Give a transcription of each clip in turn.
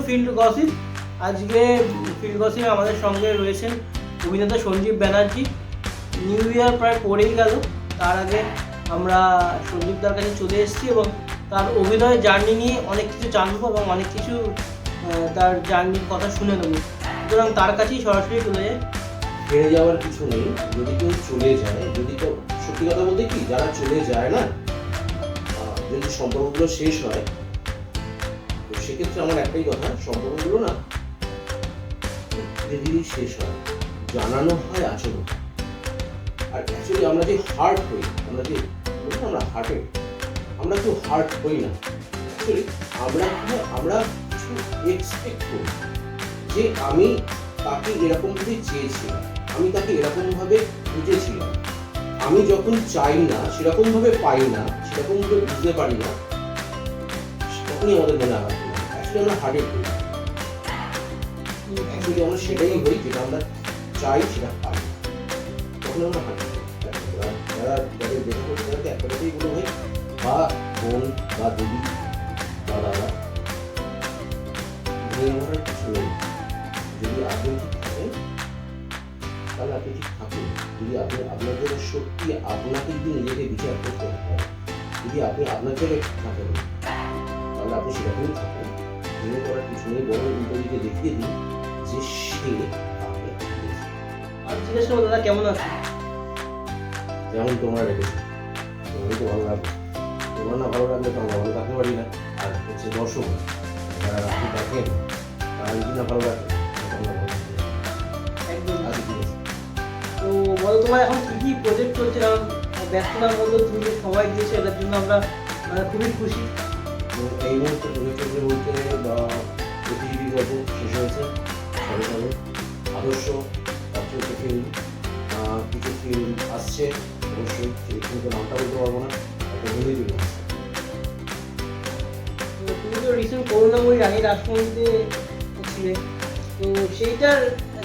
Field gossip. আজকে field গসিপে আমাদের সঙ্গে রয়েছেন অভিনেতা সঞ্জীব ব্যানার্জি। নিউ ইয়ার প্রায় পড়েই গেল, তার আগে আমরা সঞ্জীবদার কাছে চলে এসেছি এবং তার অভিনয় জার্নি নিয়ে অনেক কিছু জানবো এবং অনেক কিছু তার জার্নির কথা শুনে নেব। সুতরাং তার কাছেই সরাসরি চলে যায়। হেরে যাওয়ার কিছু নেই, যদি কেউ চলে যায়, যদি কেউ সত্যি কথা বলতে কি যারা চলে যায় না, যদি সম্পর্কগুলো শেষ হয়, তো সেক্ষেত্রে আমার একটাই কথা, সম্পর্কগুলো না ধীরে ধীরে শেষ হয়, জানানো হয় আচরণ। আর অ্যাকচুয়ালি আমরা যে হার্ট হই, আমরা যে আমরা হার্টে, আমরা কেউ হার্ট হই না। অ্যাকচুয়ালি আমরা কিছু এক্সপেক্ট করি যে আমি তাকে এরকমভাবে চেয়েছিলাম, আমি তাকে এরকমভাবে বুঝেছিলাম, আমি যখন চাই না, সেরকমভাবে পাই না, সেরকমভাবে বুঝতে পারি না, তখনই আমাদের মনে আঘাত হয়। অ্যাকচুয়ালি আমরা হার্টে হই, অ্যাকচুয়ালি আমরা সেটাই হই যেটা আমরা চাই সেটা পাই, তখন আমরা হার্টে হই। যারা যাদের দেখা করতে তাদেরকে একটা কথাই বলে ভাই, বা বোন বা দিদি বা দাদা, ভেঙে পড়ার কিছু নেই। যদি আপনি ঠিক থাকেন তাহলে আপনি ঠিক থাকুন। যদি আপনি আপনার জায়গায় সত্যি আপনাকে যদি নিজেকে বিচার করতে হয়, যদি আপনি আপনার জায়গায় থাকেন তাহলে আপনি সেরকমই থাকুন। ভেঙে পড়ার কিছু নেই, বড় উল্টোদিকে দেখিয়ে দিন যে সে আপনি আর জিজ্ঞেস করবো, দাদা কেমন আছে? যেমন তোমরা রেখেছো তোমারই তো ভালো লাগবে, তোমার না ভালো লাগলে তো আমরা ভালো থাকতে পারি না। আর হচ্ছে দর্শক যারা আপনি দেখেন তারা যদি না ভালো লাগে একদম। আচ্ছা ঠিক আছে। তো বলো, তোমার এখন কি কি প্রজেক্ট চলছে? কারণ ব্যস্ততার মধ্যে তুমি যে সময় দিয়েছো, এটার জন্য আমরা খুবই খুশি। তো এই মুহূর্তে প্রজেক্ট চলছে বলতে বা প্রতিযোগী গল্প শেষ হয়েছে সবে সবে, আদর্শ পাত্র ফিল্ম, কিছু ফিল্ম আসছে অবশ্যই, সেই ফিল্মের নামটা বলতে পারবো না, একটা হিন্দি ফিল্ম আসছে। তো তুমি তো রিসেন্ট করুণাময়ী রানী রাসমণিতে ছিলে, তো সেইটার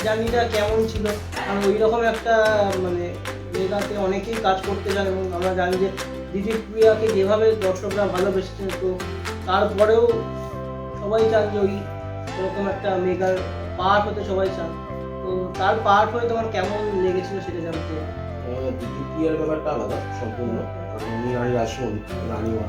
জার্নিটা কেমন ছিল? কারণ ওই রকম একটা মানে জায়গাতে অনেকেই কাজ করতে চান এবং আমরা জানি যে দিদি প্রিয়াকে যেভাবে দর্শকরা ভালোবেসেছেন, তো তারপরেও সবাই চান যে ওই এরকম একটা মেগার পার্ট হতে সবাই চান। তো তার পার্ট হয়ে তোমার কেমন লেগেছিল সেটা জানতে। দিদি প্রিয়ার ব্যাপারটা আলাদা সম্পূর্ণ, কারণ উনি রানী রাসমণি, রানীমা।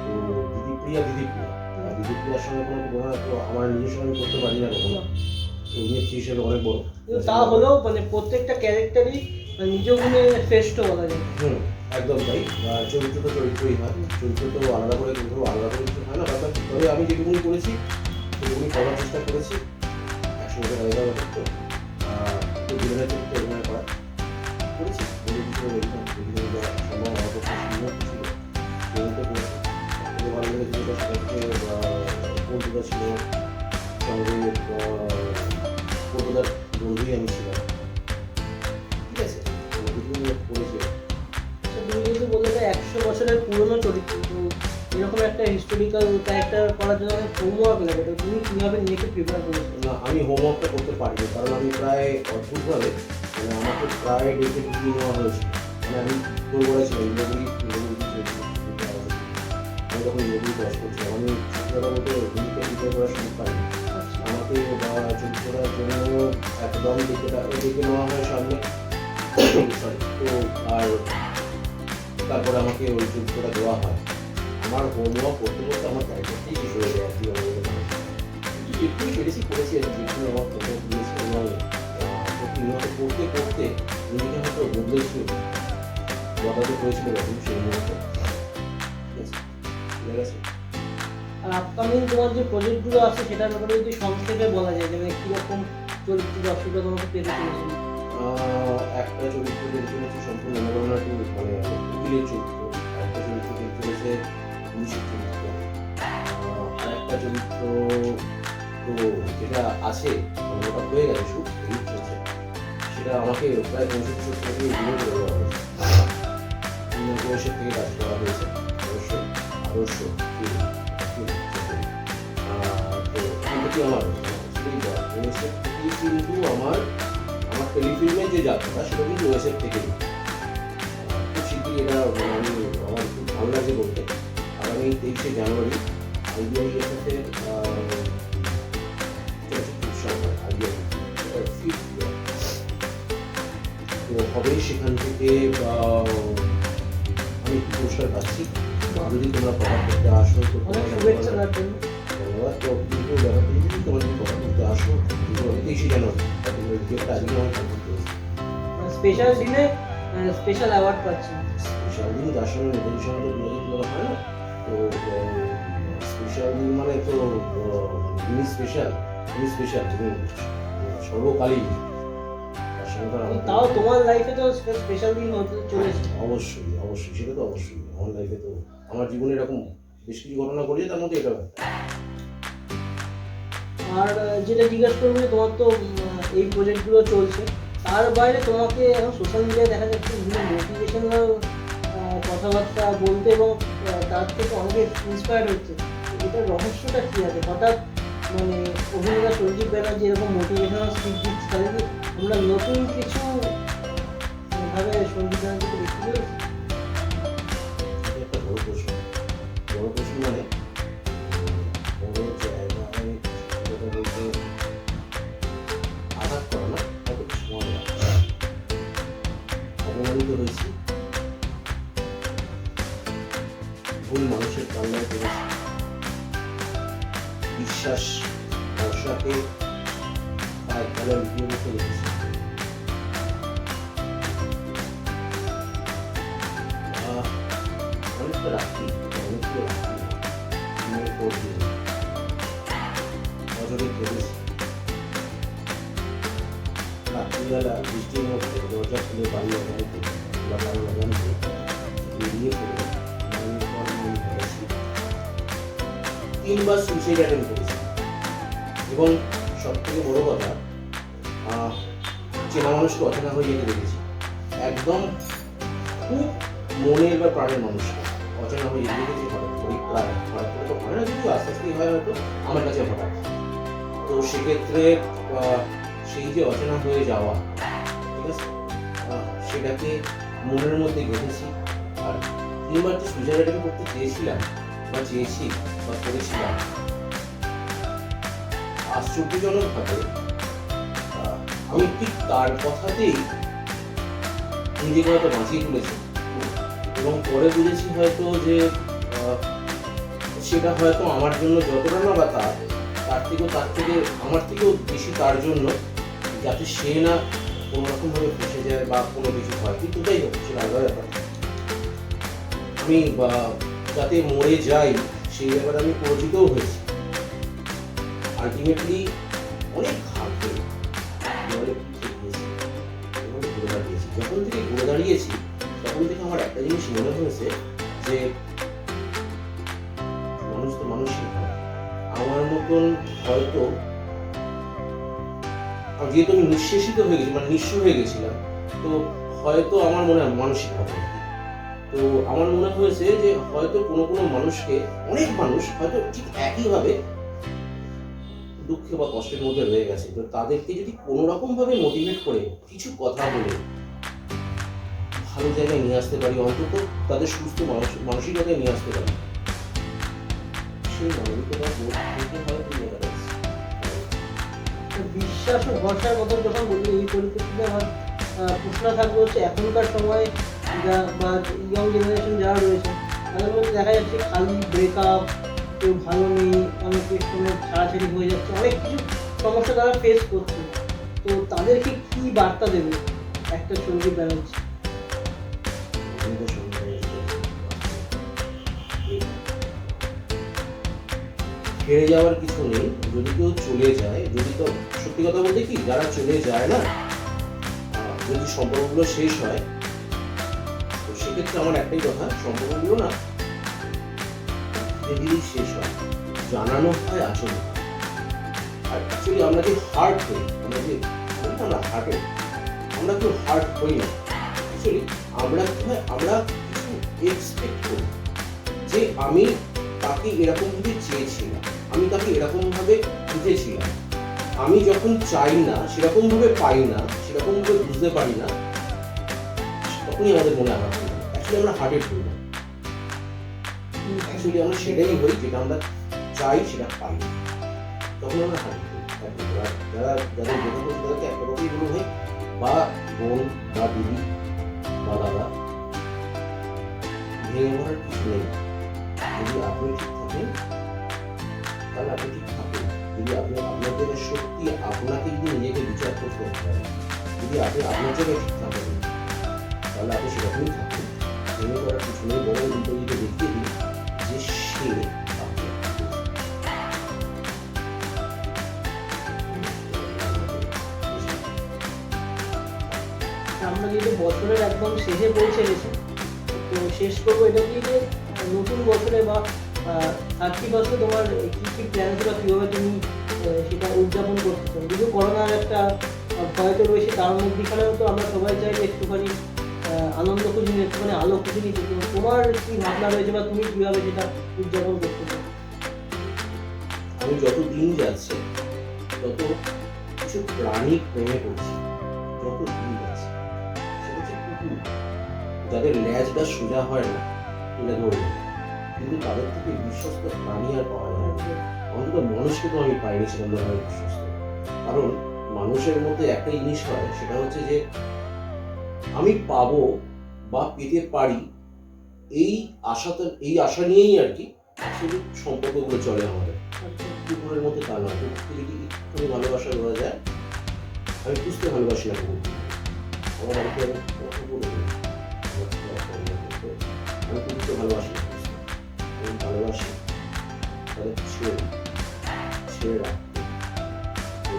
তো দিদি প্রিয়ার সঙ্গে কোনো তুলনা তো আমার নিজের সঙ্গে করতে পারি না কখনো, অভিনেত্রী হিসেবে অনেক বড়। তা হলেও মানে প্রত্যেকটা ক্যারেক্টারই নিজ গুণে শ্রেষ্ঠ বলা যায়। একদম তাই। চরিত্র তো চরিত্রই হয়, চরিত্র তো আলাদা করে কোথাও আলাদা করে কিছু হয় না। তবে আমি যেটুকুনি করেছি সেটুকুনি করার চেষ্টা করেছি, একসঙ্গে রায়দা করতো তো জীবনের চরিত্রে অভিনয় করা করেছি, সম্ভব আমার পক্ষে সুন্দর ছিল, সেগুলো করেছি। সবথেকে ভালো লেগেছে যেটা সেটা হচ্ছে বন্ধুটা ছিল সঙ্গে, বন্ধুদার বন্ধুই আমি ছিলাম, ঠিক আছে, করেছি। তুমি যেহেতু বললে 100 বছরের পুরনো চরিত্র, তো এরকম একটা হিস্টোরিক্যাল ক্যারেক্টার করার জন্য হোমওয়ার্ক লাগে, তো তুমি কীভাবে নিজেকে প্রিপেয়ার করেছো? না, আমি হোমওয়ার্কটা করতে পারিনি, কারণ আমি প্রায় অদ্ভুতভাবে মানে আমাকে প্রায় ডেটে ঢুকিয়ে নেওয়া হয়েছিল। মানে আমি তোর বলেছিলাম ইন্দ্রগুলি আমি তখন ইন্দ্রগুলি ক্লাস করছিলাম, আমি সত্যি বলতে হিন্দিতে প্রিপেয়ার করার সুযোগ পাইনি। আমাকে চরিত্রটার জন্য একদম ডেকে নেওয়া হয় সামনে, সরি। তো আর তারপরে আমাকে ওই চরিত্রটা দেওয়া হয়। আমার হোমওয়ার্ক করতে করতে আমার ক্যারেক্টারটাই শেষ হয়ে যায় আর কি, একটু বেশি করেছি আর কি, একটু আমার ফটো দিয়েছি এবং প্রতিনিয়ত করতে করতে নিজেকে হয়তো বদলেছিল, বদলাতে করেছিল তখন সেই মুহূর্তে, ঠিক আছে। আর আপকামিং তোমার যে প্রজেক্টগুলো আছে সেটার ব্যাপারে যদি সংক্ষেপে বলা যায়, মানে কীরকম চরিত্র দর্শকরা তোমাকে পেতে চলেছিল? একটা চরিত্র দেখতে হচ্ছে সম্পূর্ণ মনোরণা টু, মানে উকিলের চরিত্র, একটা চরিত্র দেখতে হচ্ছে পুলিশের চরিত্র, আর একটা চরিত্র তো যেটা আছে মানে ওটা হয়ে গেছে শুট এডিট হয়েছে, সেটা আমাকে প্রায় 65 থেকে দূরে করে দেওয়া হয়েছে, বয়সের থেকে কাজ করা হয়েছে অবশ্যই। আদর্শ তো এখান আমার ওয়েসের থেকেই কিন্তু আমার টেলিফিল্মের যে যাত্রা সেটা কিন্তু ওয়েসের থেকেই। খুব শীঘ্রই এটা আমি আমার খুব ভালো লাগে বলতে, আগামী 23শে জানুয়ারি IBIFF তো হবে সেখান থেকে আমি একটু পুরস্কার পাচ্ছি। যদি তোমরা কভার করতে আসো তো অনেক তোমার শুভেচ্ছা তার জন্য। ধন্যবাদ। তো কিন্তু ব্যাপারটা যদি তোমরা যদি কভার করতে আসো কিন্তু 23 জানুয়ারি তোমরা ডেটটা আজকে আমার কনফার্ম করেছি। স্পেশাল দিনে স্পেশাল অ্যাওয়ার্ড পাচ্ছি। স্পেশাল দিন তার সঙ্গে নেতাজির সঙ্গে তো বিরোধী তোলা হয় না। তো স্পেশাল দিন মানে তো যিনি স্পেশাল যিনি সর্বকালীন তার সঙ্গে তো আর তাও তোমার লাইফে তো স্পেশাল দিন হতে চলেছে। অবশ্যই অবশ্যই, সেটা তো অবশ্যই। আমার লাইফে তো আমার জীবনে এরকম বেশ কিছু ঘটনা ঘটেছে, তার মধ্যে এটা একটা। আর যেটা জিজ্ঞাসা করবো যে তোমার তো এই প্রজেক্টগুলো চলছে, তার বাইরে তোমাকে এখন সোশ্যাল মিডিয়ায় দেখা যাচ্ছে বিভিন্ন মোটিভেশনাল কথাবার্তা বলতে এবং তার থেকে অনেকে ইন্সপায়ার হচ্ছে। এটার রহস্যটা কী আছে? হঠাৎ মানে অভিনেতা সঞ্জীব ব্যানার্জি এরকম মোটিভেশনাল স্পিচ দিচ্ছে, তাহলে কি আমরা নতুন কিছু ভাবে সঞ্জীব ব্যানার্জিকে দেখতে পেরেছি? এটা একটা বড় প্রশ্ন। বড় প্রশ্ন মানে বড় জায়গায় যেটা বলতে আঘাত করে না, তাকে সময় লাগবে। অপমানিত হয়েছি, ভুল মানুষের কান্নায় পড়েছি, বিশ্বাস ভরসাকে পায়ের তলায় লুকিয়ে রেখে রেখেছি। অনেকটা রাখি মনে করছি অজরে কেঁদেছি। রাত্রিবেলা বৃষ্টির মধ্যে দরজা খুলে বাড়ি অজান্তে বা বাড়ি অজান্তে বেরিয়ে পড়ে মনের পর মন ভেবেছি। 3বার সুইসাইড অ্যাটেম্প করেছি এবং সব থেকে বড় কথা চেনা মানুষকে অচেনা হয়ে যেতে দেখেছি। একদম খুব মনের বা প্রাণের মানুষকে অচেনা হয়ে যেতে দেখেছি হঠাৎ করে। হঠাৎ করে তো হয় না, যদি আস্তে আস্তেই হয় হয়তো আমার কাছে হঠাৎ। তো সেক্ষেত্রে সেই যে অচেনা হয়ে যাওয়া, ঠিক আছে, সেটাকে মনের মধ্যে গেঁথেছি। আর 3বার যে সুইসাইড অ্যাটেম্প করতে চেয়েছিলাম বা চেয়েছি বা করেছিলাম, আশ্চর্যজনকভাবে আমি ঠিক তার কথাতেই নিজেকে হয়তো বাঁচিয়ে তুলেছি এবং পরে বুঝেছি হয়তো যে সেটা হয়তো আমার জন্য যতটা না বা তার থেকে আমার থেকেও বেশি তার জন্য, যাতে সে না কোনো রকমভাবে ফেসে যায় বা কোনো কিছু হয়। কিন্তু তাই হোক, সেটা আলাদা ব্যাপার। আমি যাতে মরে যাই সেই ব্যাপারে আমি পরিচিতও হয়েছি। আলটিমেটলি অনেক ঘাট হয়ে ঘুরে দাঁড়িয়েছি। যখন থেকে ঘুরে দাঁড়িয়েছি তখন থেকে আমার একটা জিনিস মনে হয়েছে যে মানুষ তো মানুষই হয়। আমার মতন হয়তো, যেহেতু আমি নিঃশেষিত হয়ে গেছি, মানে নিঃস্ব হয়ে গেছিলাম, তো হয়তো আমার মনে হয় মানসিকভাবে, তো আমার মনে হয়েছে যে হয়তো কোনো কোনো মানুষকে, অনেক মানুষ হয়তো ঠিক একইভাবে দুঃখে বা কষ্টের মধ্যে রয়ে গেছে। তো তাদেরকে যদি কোনো রকম ভাবে মোটিভেট করে কিছু কথা বলে ভালো জায়গায় নিয়ে আসতে পারি, অন্তত তাদের সুস্থ মানসিকতায় নিয়ে আসতে পারি, সেই মানবিকতা বোধ থেকে হয়তো নিয়ে গেছে। বিশ্বাস ও ভরসার কথা যখন বলি, এই পরিপ্রেক্ষিতে আমার প্রশ্ন থাকবে হচ্ছে এখনকার সময় বা ইয়ং জেনারেশন যারা রয়েছে তাদের মধ্যে দেখা যাচ্ছে খালি ব্রেকআপ, কেউ ভালো নেই, অনেকের সঙ্গে ছাড়াছাড়ি হয়ে যাচ্ছে, অনেক কিছু সমস্যা তারা ফেস করছে। তো তাদেরকে কি বার্তা দেবে একটা সঞ্জীব ব্যানার্জি? হেরে যাওয়ার কিছু নেই। যদি কেউ চলে যায়, যদি তো সত্যি কথা বলতে কি, যারা চলে যায় না, যদি সম্পর্কগুলো শেষ হয়, তো সেক্ষেত্রে আমার একটাই কথা, সম্পর্কগুলো না ধীরে ধীরে শেষ হয়, জানানো হয় আসলে। আর অ্যাকচুয়ালি আমরা যে হার্ট হই, আমরা হার্টে, আমরা কেউ হার্ট হই না। অ্যাকচুয়ালি আমরা কি হয়, আমরা কিছু এক্সপেক্ট করি যে আমি তাকে এরকমভাবে চেয়েছিলাম, আমি তাকে এরকমভাবে বুঝেছিলাম। আমি যখন চাই না, সেরকমভাবে পাই না, সেরকমভাবে বুঝতে পারি না, তখনই আমাদের মনে আঘাত হয়। অ্যাকচুয়ালি আমরা হার্টেড হই না, অ্যাকচুয়ালি আমরা সেটাই হই যেটা আমরা চাই সেটা পাই না, তখন আমরা হার্টেড হই। যারা যাদের বোঝা করছে তাদেরকে একটা কথাই বলে হয়, বা বোন বা দিদি আপনি ঠিক থাকেন তাহলে আপনি ঠিক থাকেন। যদি আপনি আপনার জায়গায় সত্যি আপনাকে যদি নিজেকে বিচার করতে পারেন, যদি আপনি আপনার জায়গায় ঠিক থাকেন তাহলে আপনি সেরকমই থাকেন। ভেঙে করার কিছু নেই, বড় উল্টো দিকে দেখিয়ে দিন যে সে আপনি। আমরা যেহেতু বছরের একদম শেষে পৌঁছে গেছি, তো শেষ করবো এটা দিয়ে যে নতুন বছরে বা 31 তোমার কী কী প্ল্যান ছিল, কীভাবে তুমি সেটা উদযাপন করতে চাও। যদিও করোনার একটা ভয় তো রয়েছে, তার মধ্যেখানেও তো আমরা সবাই চাই যে একটুখানি আনন্দ খুঁজি, একটুখানি আলো খুঁজি নিতে। তো তোমার কী ভাবনা রয়েছে বা তুমি কীভাবে সেটা উদযাপন করতে চাও? আমি যত দিন যাচ্ছে তত কিছু প্রাণী প্রেমে পড়ছি, যত দিন যাচ্ছে। সেটা হচ্ছে কুকুর, যাদের ল্যাজটা সোজা হয় না এটা ধরবে, কিন্তু তাদের থেকে বিশ্বস্ত প্রাণী আর পাওয়া যায় না। অন্তত মানুষকে তো আমি পাইনি সেরকমভাবে বিশ্বস্ত। কারণ মানুষের মধ্যে একটা জিনিস হয়, সেটা হচ্ছে যে আমি পাবো বা পেতে পারি এই আশা নিয়েই আর কি আসলে সম্পর্কগুলো চলে আমাদের। কুকুরের মধ্যে তা নয়, কুকুরকে যদি একটুখানি ভালোবাসা দেওয়া যায়। আমি বুঝতে ভালোবাসি না কুকুরকে, আমার বাড়িতে আমি কুকুর নেই। আমি কুকুরকে ভালোবাসি না, আমি ভালোবাসি তাদের ছেড়ে রাখতে। তো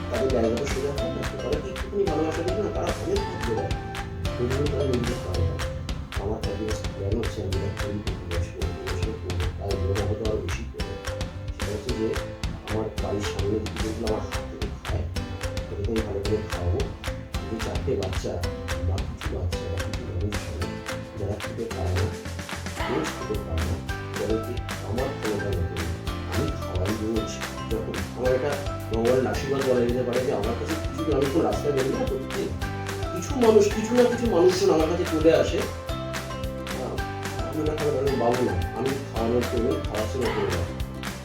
তাদের জায়গাটা সোজা হয় না, তারা কি একটুখানি ভালোবাসা দেবে না, তারা অনেক ভাবতে দেয়, ওইগুলো তারা নিজে পারে না। আমার তাদের জ্ঞান হচ্ছে আমি একটা তাই জন্য হয়তো আরো বেশি করে। সেটা হচ্ছে যে আমার বাড়ির সামনে দিকে যেগুলো আমার হাত থেকে খায়, তাদেরকে আমি ভালো করে খাওয়াবো। কিন্তু 4টে বাচ্চা বা কিছু বাচ্চা বা কিছু মানুষ যারা খেতে পারে না, রোজ খেতে পারে না, যাদেরকে আমার ক্ষমতা মতো আমি খাওয়াই রোজ। যখন আমার একটা ভগবানের আশীর্বাদ বলা যেতে পারে যে আমার কাছে কিছু, আমি কোনো রাস্তায় বেরোই না, সত্যি কিছু মানুষ, কিছু না কিছু মানুষজন আমার কাছে চলে আসে। আমি বাবু না, আমি খাওয়ানোর জন্য খাওয়াশোনা করে দেয়।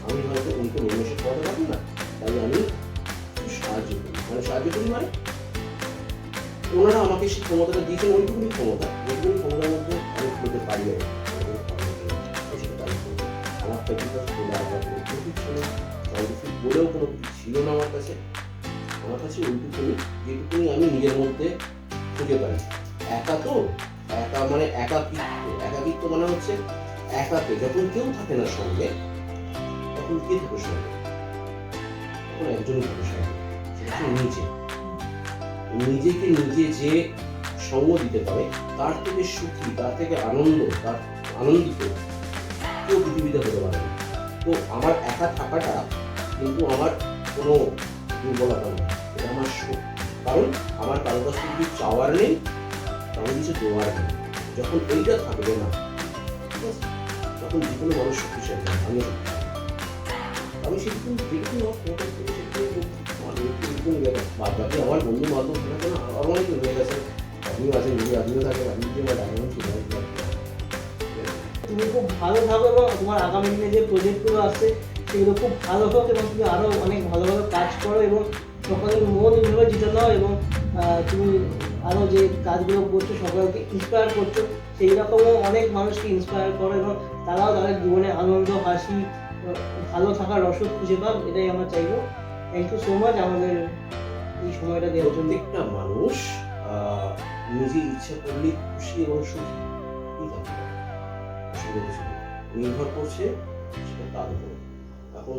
আমি হয়তো উনকে নিমেষে খাওয়াতে পারি না, তাই আমি সাহায্য করি। সাহায্য করি মানে ওনারা আমাকে সেই ক্ষমতাটা দিয়েছেন, ওইটুকুনি ক্ষমতা, যেটুকুনি ক্ষমতার মধ্যে আমি করতে পারি না। আমার প্র্যাকটিক্যাল খোলা, আমার কোনো প্রফিট ছিল না, সাইন্টিফিক বলেও কোনো কিছু ছিল না আমার কাছে। আমার কাছে ওইটুকুনি, যেটুকুনি আমি নিজের মধ্যে খুঁজে পাই। একা তো, একা মানে একাকিত্ব মানে হচ্ছে একাকে যখন কেউ থাকে না সঙ্গে, তখন কে থাকে সঙ্গে? তখন একজনই থাকে সঙ্গে, সেটা হচ্ছে নিজেকে নিজে যে সঙ্গ দিতে পারে, তার থেকে সুখী, তার থেকে আনন্দিত কেউ পৃথিবীতে হতে পারে না। তো আমার একা থাকাটা কিন্তু আমার কোনো দুর্বলতা নয়, এটা আমার সুখ। কারণ আমার কারো কাছ থেকে কিছু চাওয়ার নেই, কারো কিছু দেওয়ার নেই। যখন এইটা থাকবে না, ঠিক আছে, তখন যে কোনো মানুষ শক্তিশালী হয়। আমি সেরকম বাদ বাকি আমার বন্ধু বান্ধব থাকে না, আমার অনেক হয়ে গেছে। আপনিও আছেন, যদি আপনিও থাকেন, আপনি যদি আমার ডায়মন্ড ছিল। তুমি খুব ভালো থাকো এবং তোমার আগামী দিনে যে প্রজেক্টগুলো আসছে সেগুলো খুব ভালো হোক, এবং তুমি আরও অনেক ভালো ভালো কাজ করো এবং সকলের মন এইভাবে জিতে নাও, এবং তুমি আরও যে কাজগুলো করছো সকলকে ইন্সপায়ার করছো, সেই রকমও অনেক মানুষকে ইন্সপায়ার করো এবং তারাও তাদের জীবনে আনন্দ, হাসি, ভালো থাকার রসদ খুঁজে পাক। এটাই আমরা চাইবো। থ্যাংক ইউ সো মাচ আমাদের এই সময়টা দেওয়ার জন্য। প্রত্যেকটা মানুষ নিজের ইচ্ছা করলে খুশি এবং সুখী থাকতে পারে, নির্ভর করছে সেটা তার উপর। এখন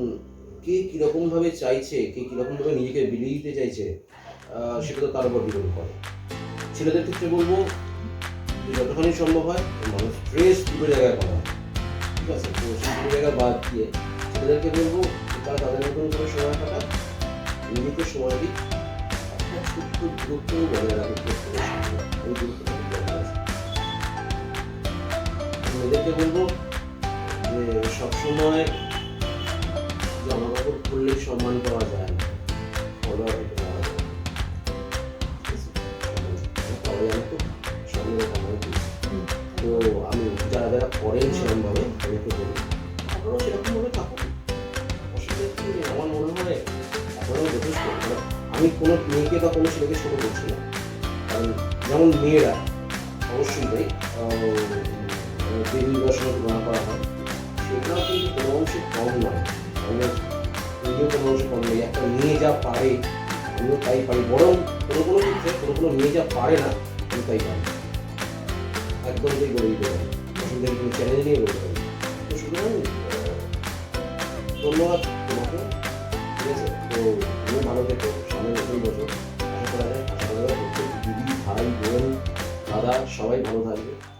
কে কিরকম ভাবে চাইছে, কে কিরকম ভাবে নিজেকে বিলিয়ে দিতে চাইছে, সেটা তো তার উপর ডিপেন্ড করে। ছেলেদের ক্ষেত্রে বলবো যে যতখানি সম্ভব হয় মানুষ স্ট্রেস দুটো জায়গায় করা হয়, ঠিক আছে। তো সেই দুটো জায়গা বাদ দিয়ে ছেলেদেরকে বলবো তারা তাদের মতন করে সময় কাটাক, নিজেকে সময় দিক, একটা ছোট্ট দূরত্ব বজায় রাখতে ওই দূরত্বটা বজায় রাখে। মেয়েদেরকে বলবো যে সবসময় জামা কাপড় খুললেই সম্মান পাওয়া যায় না, পাওয়া যায় না তো সম্মান পাওয়া যায়। তো আমি যারা যারা করেন সেরকমভাবে তাদেরকে বলি আপনারাও সেরকমভাবে থাকুন, অসুবিধা কি নেই। আমার মনে হয় এখনও যথেষ্ট। আমি কোনো মেয়েকে বা কোনো ছেলেকে ছোটো করছি না, কারণ যেমন মেয়েরা অবশ্যই তাই দেবী উপাসনা তুলনা করা হয়, সেটাও কিন্তু কোনো অংশে কম নয়। আমাদের নিজেও কোনো অংশে কম নেই। একটা মেয়ে যা পারে আমিও তাই পারি, বরং কোনো কোনো ক্ষেত্রে কোনো মেয়ে যা পারে না আমি তাই পারি, একদম তাই বলে দিতে পারি, অসুবিধার কোনো চ্যালেঞ্জ নিয়ে বলতে পারি। তো সুতরাং ধন্যবাদ তোমাকে, ঠিক আছে? তো তুমি ভালো থেকো, সামনে নতুন বছর আশা করা যায় প্রত্যেক দিদি, ভাই, বোন, দাদা সবাই ভালো থাকবে।